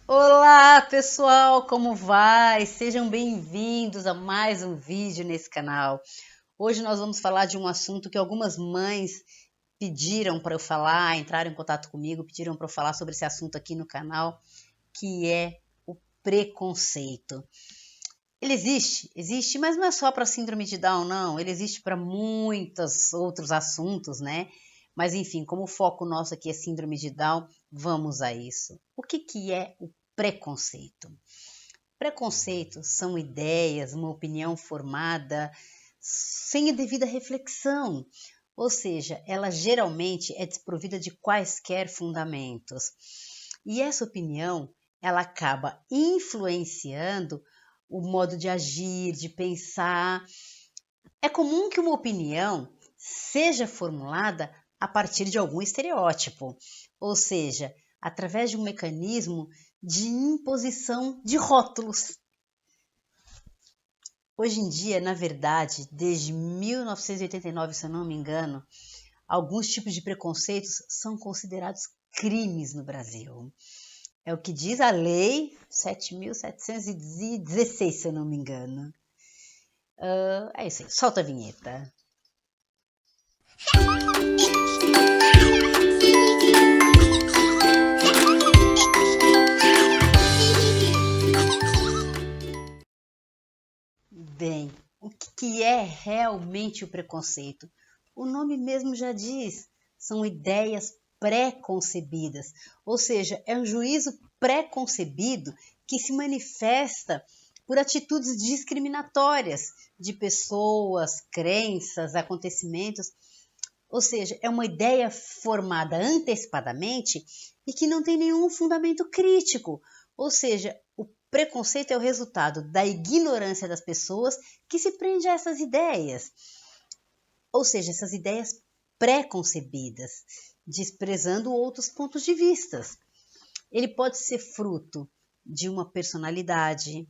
Olá, pessoal, como vai? Sejam bem-vindos a mais um vídeo nesse canal. Hoje nós vamos falar de um assunto que algumas mães pediram para eu falar, entraram em contato comigo, pediram para eu falar sobre esse assunto aqui no canal, que é o preconceito. Ele existe, mas não é só para síndrome de Down, não. Ele existe para muitos outros assuntos, né? Mas enfim, como o foco nosso aqui é síndrome de Down, vamos a isso. O que é o preconceito? Preconceitos são ideias, uma opinião formada sem a devida reflexão, ou seja, ela geralmente é desprovida de quaisquer fundamentos. E essa opinião, ela acaba influenciando o modo de agir, de pensar. É comum que uma opinião seja formulada a partir de algum estereótipo, ou seja, através de um mecanismo de imposição de rótulos. Hoje em dia, na verdade, desde 1989, se eu não me engano, alguns tipos de preconceitos são considerados crimes no Brasil. É o que diz a lei 7.716, se eu não me engano. É isso aí, solta a vinheta. Bem, o que é realmente o preconceito? O nome mesmo já diz, são ideias pré-concebidas, ou seja, é um juízo pré-concebido que se manifesta por atitudes discriminatórias de pessoas, crenças, acontecimentos, ou seja, é uma ideia formada antecipadamente e que não tem nenhum fundamento crítico, ou seja, o preconceito é o resultado da ignorância das pessoas que se prende a essas ideias, ou seja, essas ideias pré-concebidas, desprezando outros pontos de vista. Ele pode ser fruto de uma personalidade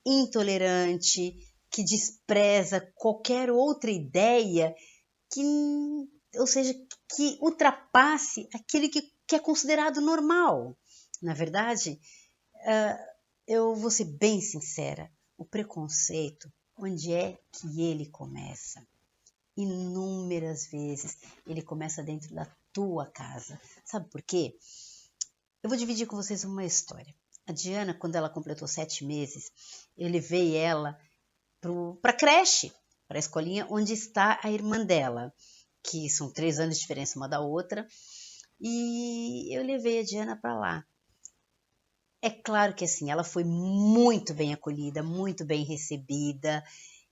intolerante, que despreza qualquer outra ideia que, ou seja, que ultrapasse aquele que é considerado normal. Na verdade, eu vou ser bem sincera, o preconceito, onde é que ele começa? Inúmeras vezes ele começa dentro da tua casa. Sabe por quê? Eu vou dividir com vocês uma história. A Diana, quando ela completou 7 meses, eu levei ela para a creche, para a escolinha onde está a irmã dela, que são 3 anos de diferença uma da outra, e eu levei a Diana para lá. É claro que assim, ela foi muito bem acolhida, muito bem recebida,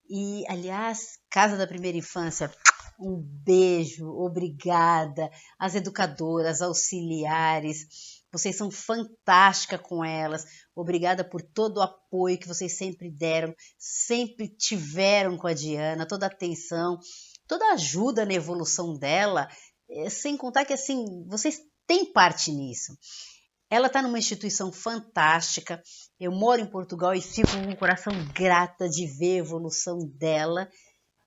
e aliás, Casa da Primeira Infância, um beijo, obrigada, as educadoras, auxiliares, vocês são fantásticas com elas, obrigada por todo o apoio que vocês sempre deram, sempre tiveram com a Diana, toda a atenção, toda a ajuda na evolução dela, sem contar que assim, vocês têm parte nisso. Ela está numa instituição fantástica, eu moro em Portugal e fico com o coração grata de ver a evolução dela,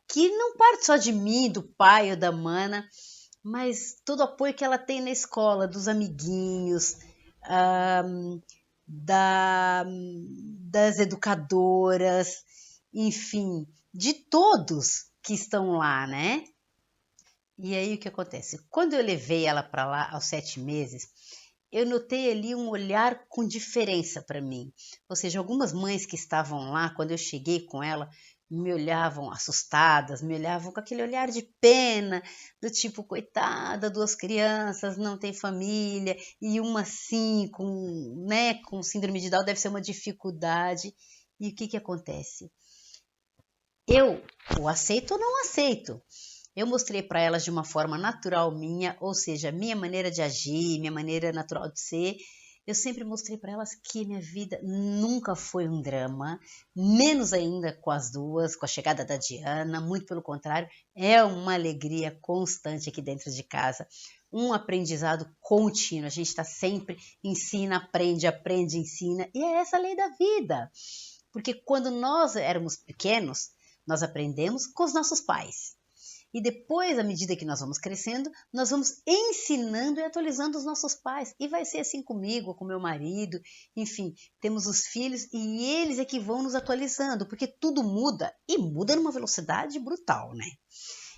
que não parte só de mim, do pai ou da mana, mas todo o apoio que ela tem na escola, dos amiguinhos, das educadoras, enfim, de todos que estão lá, né? E aí o que acontece? Quando eu levei ela para lá aos 7 meses, eu notei ali um olhar com diferença para mim. Ou seja, algumas mães que estavam lá, quando eu cheguei com ela, me olhavam assustadas, me olhavam com aquele olhar de pena, do tipo, coitada, 2 crianças, não tem família, e uma assim, com síndrome de Down, deve ser uma dificuldade. E o que acontece? Eu o aceito ou não aceito? Eu mostrei para elas de uma forma natural minha, ou seja, minha maneira de agir, minha maneira natural de ser. Eu sempre mostrei para elas que minha vida nunca foi um drama, menos ainda com as duas, com a chegada da Diana, muito pelo contrário, é uma alegria constante aqui dentro de casa, um aprendizado contínuo, a gente está sempre ensina, aprende, aprende, ensina, e é essa a lei da vida, porque quando nós éramos pequenos, nós aprendemos com os nossos pais. E depois, à medida que nós vamos crescendo, nós vamos ensinando e atualizando os nossos pais. E vai ser assim comigo, com meu marido, enfim, temos os filhos e eles é que vão nos atualizando, porque tudo muda e muda numa velocidade brutal, né?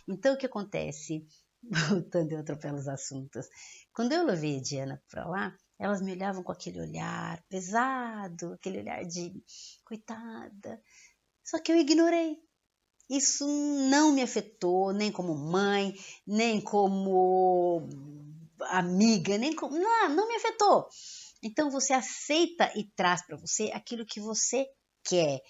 Então, o que acontece? Voltando, eu atropelo os assuntos. Quando eu levei a Diana para lá, elas me olhavam com aquele olhar pesado, aquele olhar de coitada. Só que eu ignorei. Isso não me afetou, nem como mãe, nem como amiga, nem como. Não me afetou. Então você aceita e traz para você aquilo que você quer.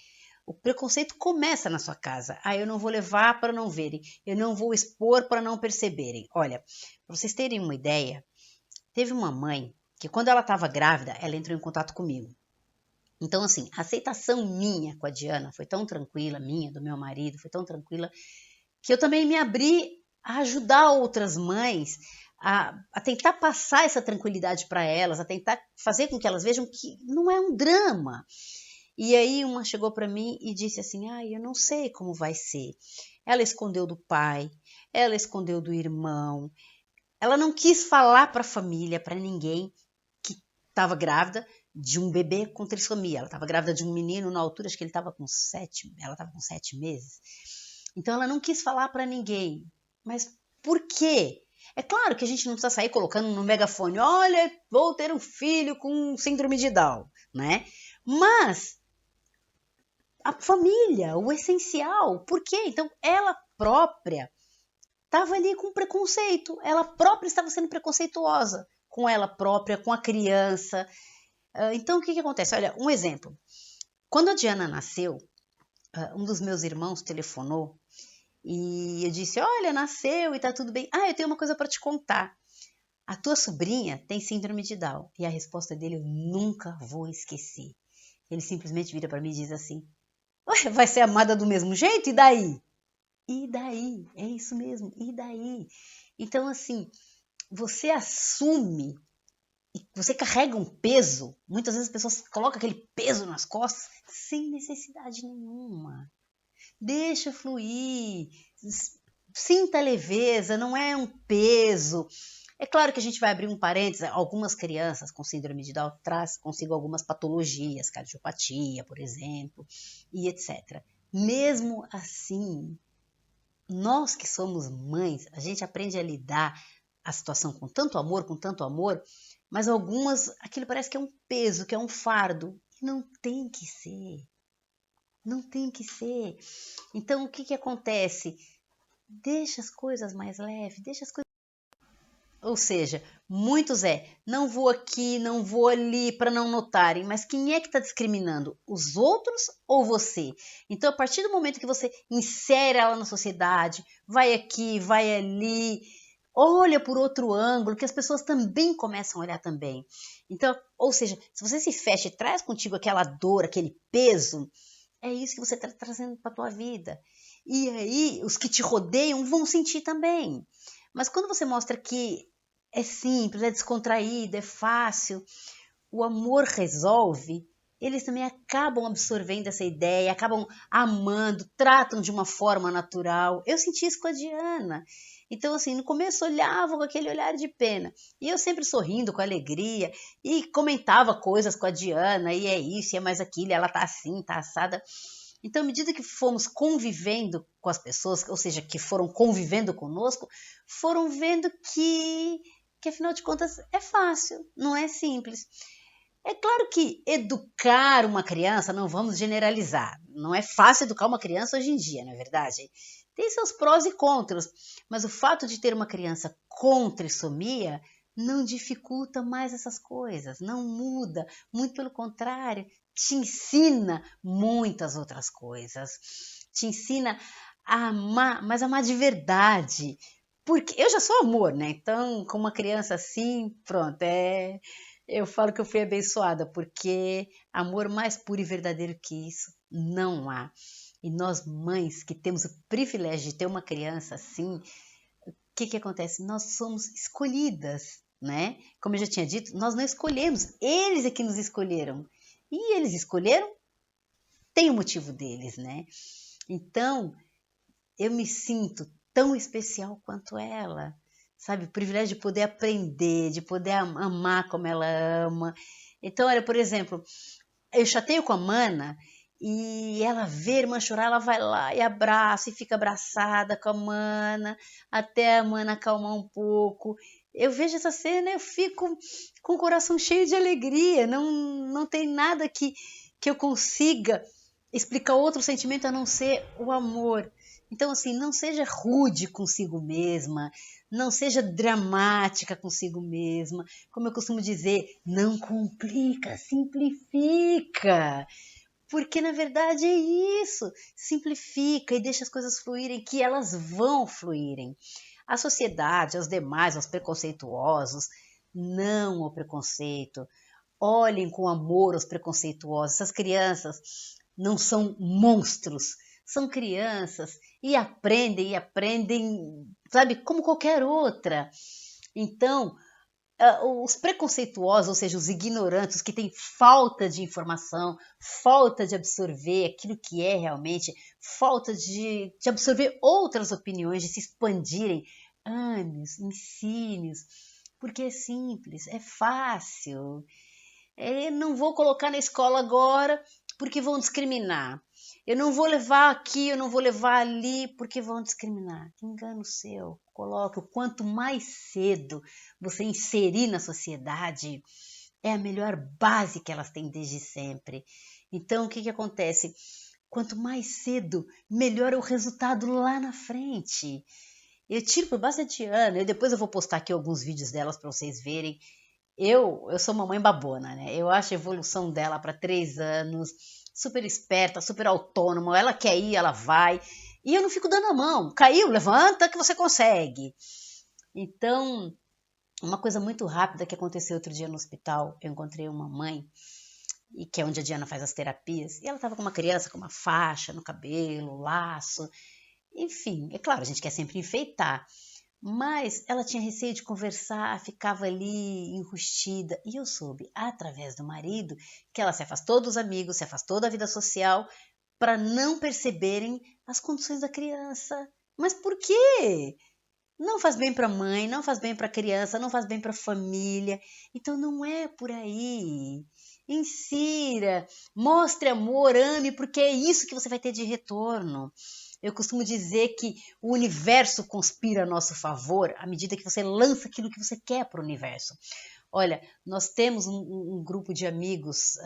O preconceito começa na sua casa. Ah, eu não vou levar para não verem. Eu não vou expor para não perceberem. Olha, para vocês terem uma ideia, teve uma mãe que quando ela estava grávida, ela entrou em contato comigo. Então, assim, a aceitação minha com a Diana foi tão tranquila, minha, do meu marido, foi tão tranquila, que eu também me abri a ajudar outras mães a tentar passar essa tranquilidade para elas, a tentar fazer com que elas vejam que não é um drama. E aí uma chegou para mim e disse assim, eu não sei como vai ser. Ela escondeu do pai, ela escondeu do irmão, ela não quis falar para a família, para ninguém que estava grávida de um bebê com trissomia. Ela estava grávida de um menino na altura, acho que ele estava com 7 meses. Então ela não quis falar para ninguém. Mas por quê? É claro que a gente não precisa sair colocando no megafone, olha, vou ter um filho com síndrome de Down, né? Mas a família, o essencial, por quê? Então ela própria estava ali com preconceito, ela própria estava sendo preconceituosa com ela própria, com a criança. Então o que acontece? Olha, um exemplo. Quando a Diana nasceu, um dos meus irmãos telefonou e eu disse, olha, nasceu e tá tudo bem. Eu tenho uma coisa para te contar. A tua sobrinha tem síndrome de Down. E a resposta dele eu nunca vou esquecer. Ele simplesmente vira para mim e diz assim, vai ser amada do mesmo jeito? E daí? E daí? É isso mesmo, e daí? Então, assim, você assume, você carrega um peso, muitas vezes as pessoas colocam aquele peso nas costas sem necessidade nenhuma. Deixa fluir, sinta leveza, não é um peso. É claro que a gente vai abrir um parênteses, algumas crianças com síndrome de Down traz consigo algumas patologias, cardiopatia, por exemplo, e etc. Mesmo assim, nós que somos mães, a gente aprende a lidar a situação com tanto amor, mas algumas, aquilo parece que é um peso, que é um fardo. E não tem que ser. Não tem que ser. Então, o que acontece? Deixa as coisas mais leves, deixa as coisas... Ou seja, muitos não vou aqui, não vou ali para não notarem, mas quem é que está discriminando? Os outros ou você? Então, a partir do momento que você insere ela na sociedade, vai aqui, vai ali, olha por outro ângulo, que as pessoas também começam a olhar também. Então, ou seja, se você se fecha e traz contigo aquela dor, aquele peso, é isso que você está trazendo para a tua vida. E aí, os que te rodeiam vão sentir também. Mas quando você mostra que é simples, é descontraído, é fácil, o amor resolve, eles também acabam absorvendo essa ideia, acabam amando, tratam de uma forma natural. Eu senti isso com a Diana. Então, assim, no começo olhavam com aquele olhar de pena. E eu sempre sorrindo, com alegria, e comentava coisas com a Diana, e é isso, e é mais aquilo, e ela tá assim, tá assada. Então, à medida que fomos convivendo com as pessoas, ou seja, que foram convivendo conosco, foram vendo que afinal de contas é fácil, não é simples. É claro que educar uma criança, não vamos generalizar, não é fácil educar uma criança hoje em dia, não é verdade? Tem seus prós e contras, mas o fato de ter uma criança com trissomia não dificulta mais essas coisas, não muda, muito pelo contrário, te ensina muitas outras coisas, te ensina a amar, mas amar de verdade, porque eu já sou amor, né? Então, com uma criança assim, pronto, eu falo que eu fui abençoada, porque amor mais puro e verdadeiro que isso não há. E nós mães que temos o privilégio de ter uma criança assim, o que acontece? Nós somos escolhidas, né? Como eu já tinha dito, nós não escolhemos, eles é que nos escolheram. E eles escolheram, tem o motivo deles, né? Então, eu me sinto tão especial quanto ela. Sabe, o privilégio de poder aprender, de poder amar como ela ama. Então, olha, por exemplo, eu chateio com a Mana e ela vê a irmã chorar, ela vai lá e abraça e fica abraçada com a Mana, até a Mana acalmar um pouco. Eu vejo essa cena e eu fico com o coração cheio de alegria. Não tem nada que eu consiga explicar outro sentimento a não ser o amor. Então, assim, não seja rude consigo mesma, não seja dramática consigo mesma. Como eu costumo dizer, não complica, simplifica. Porque na verdade é isso. Simplifica e deixa as coisas fluírem, que elas vão fluírem. A sociedade, aos demais, aos preconceituosos, não o preconceito. Olhem com amor os preconceituosos. Essas crianças não são monstros, são crianças e aprendem, sabe, como qualquer outra. Então, os preconceituosos, ou seja, os ignorantes, os que têm falta de informação, falta de absorver aquilo que é realmente, falta de absorver outras opiniões, de se expandirem, ame-os, ensine-os, porque é simples, é fácil. Não vou colocar na escola agora porque vão discriminar. Eu não vou levar aqui, eu não vou levar ali porque vão discriminar. Que engano seu. Coloque o quanto mais cedo você inserir na sociedade, é a melhor base que elas têm desde sempre. Então, o que acontece? Quanto mais cedo, melhor é o resultado lá na frente. Eu tiro por bastante ano, depois eu vou postar aqui alguns vídeos delas para vocês verem. Eu sou mamãe babona, né? Eu acho a evolução dela para 3 anos, super esperta, super autônoma. Ela quer ir, ela vai. E eu não fico dando a mão. Caiu, levanta que você consegue. Então, uma coisa muito rápida que aconteceu outro dia no hospital, eu encontrei uma mãe, e que é onde a Diana faz as terapias, e ela estava com uma criança com uma faixa no cabelo, laço. Enfim, é claro, a gente quer sempre enfeitar. Mas ela tinha receio de conversar, ficava ali enrustida. E eu soube, através do marido, que ela se afastou dos amigos, se afastou da vida social, para não perceberem as condições da criança. Mas por quê? Não faz bem para a mãe, não faz bem para a criança, não faz bem para a família. Então não é por aí. Insira, mostre amor, ame, porque é isso que você vai ter de retorno. Eu costumo dizer que o universo conspira a nosso favor à medida que você lança aquilo que você quer para o universo. Olha, nós temos um grupo de amigos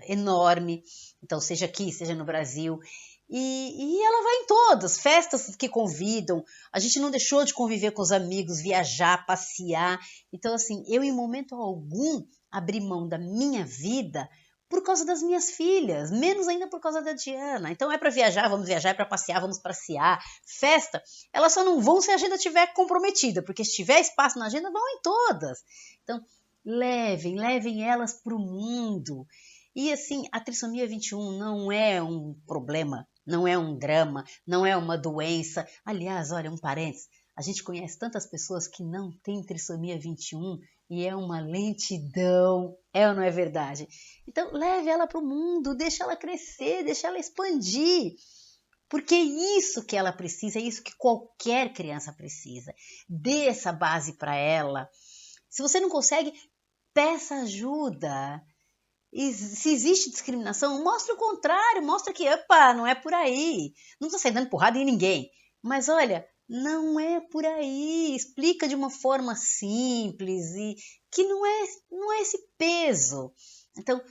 enorme, então seja aqui, seja no Brasil, e ela vai em todas, festas que convidam, a gente não deixou de conviver com os amigos, viajar, passear. Então, assim, eu em momento algum abri mão da minha vida por causa das minhas filhas, menos ainda por causa da Diana. Então é para viajar, vamos viajar, é para passear, vamos passear. Festa, elas só não vão se a agenda estiver comprometida, porque se tiver espaço na agenda, vão em todas. Então, levem elas para o mundo. E assim, a trissomia 21 não é um problema, não é um drama, não é uma doença. Aliás, olha, um parênteses, a gente conhece tantas pessoas que não têm trissomia 21 e é uma lentidão, é ou não é verdade? Então, leve ela para o mundo, deixa ela crescer, deixa ela expandir, porque é isso que ela precisa, é isso que qualquer criança precisa. Dê essa base para ela. Se você não consegue, peça ajuda. E se existe discriminação, mostre o contrário, mostre que, opa, não é por aí. Não precisa sair dando porrada em ninguém. Mas olha, não é por aí. Explica de uma forma simples e que não é esse peso. Então,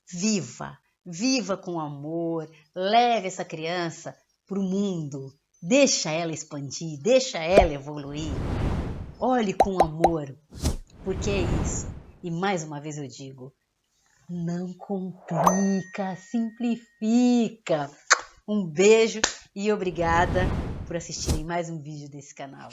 viva com amor, leve essa criança para o mundo, deixa ela expandir, deixa ela evoluir. Olhe com amor, porque é isso. E mais uma vez eu digo, não complica, simplifica. Um beijo e obrigada por assistirem mais um vídeo desse canal.